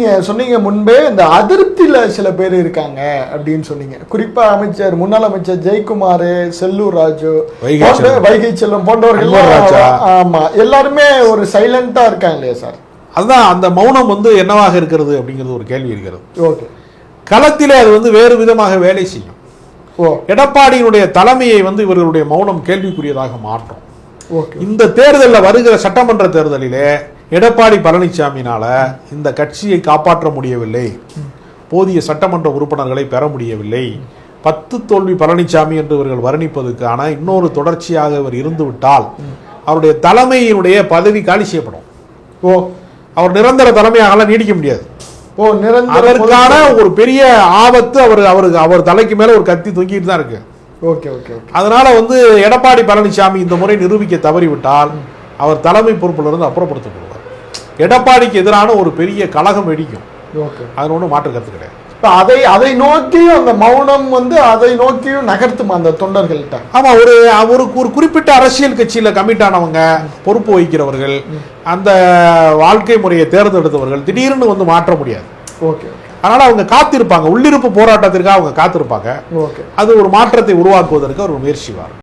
நீங்க சொன்னீங்க முன்பே இந்த அதிருப்தியில சில பேர் இருக்காங்க அப்படின்னு சொன்னீங்க. குறிப்பா முன்னாள் அமைச்சர் ஜெயக்குமார், செல்லூர் ராஜு, வைகை செல்வம் போன்றவர்கள், ஆமா, எல்லாருமே ஒரு சைலண்டா இருக்காங்க இல்லையா சார்? அதுதான் அந்த மௌனம் என்னவாக இருக்கிறது அப்படிங்கிறது ஒரு கேள்வி இருக்கிறது. ஓகே, களத்திலே அது வேறு விதமாக வேலை செய்யும். எடப்பாடியினுடைய தலைமையை இவர்களுடைய மௌனம் கேள்விக்குரியதாக மாற்றும். இந்த தேர்தலில் வருகிற சட்டமன்ற தேர்தலிலே எடப்பாடி பழனிசாமினால இந்த கட்சியை காப்பாற்ற முடியவில்லை, போதிய சட்டமன்ற உறுப்பினர்களை பெற முடியவில்லை, 10 தோல்வி பழனிசாமி என்று இவர்கள் வர்ணிப்பதற்கான இன்னொரு தொடர்ச்சியாக இவர் இருந்துவிட்டால் அவருடைய தலைமையினுடைய பதவி காலி செய்யப்படும். அவர் நிரந்தர தலைமையாக நீடிக்க முடியாது. அதற்கான ஒரு பெரிய ஆபத்து அவர் தலைக்கு மேல ஒரு கத்தி தொங்கிட்டு தான் இருக்கு. அதனால எடப்பாடி பழனிசாமி இந்த முறை நிரூபிக்க தவறிவிட்டால் அவர் தலைமை பொறுப்புல இருந்து அப்புறப்படுத்தப்படுவார். எடப்பாடிக்கு எதிரான ஒரு பெரிய கலகம் வெடிக்கும். அது ஒன்றும் மாற்று கருத்து கிடையாது. அதை நோக்கியும் அந்த மௌனம் அதை நோக்கியும் நகர்த்துமா அந்த தொண்டர்கள்ட்ட? ஆமா, ஒரு குறிப்பிட்ட அரசியல் கட்சியில கமிட் ஆனவங்க, பொறுப்பு வகிக்கிறவர்கள், அந்த வாழ்க்கை முறையை தேர்ந்தெடுத்தவர்கள் திடீர்னு மாற்ற முடியாது. அதனால அவங்க காத்திருப்பாங்க, உள்ளிருப்பு போராட்டத்திற்காக அவங்க காத்திருப்பாங்க. அது ஒரு மாற்றத்தை உருவாக்குவதற்கு அவர் முயற்சிவார்.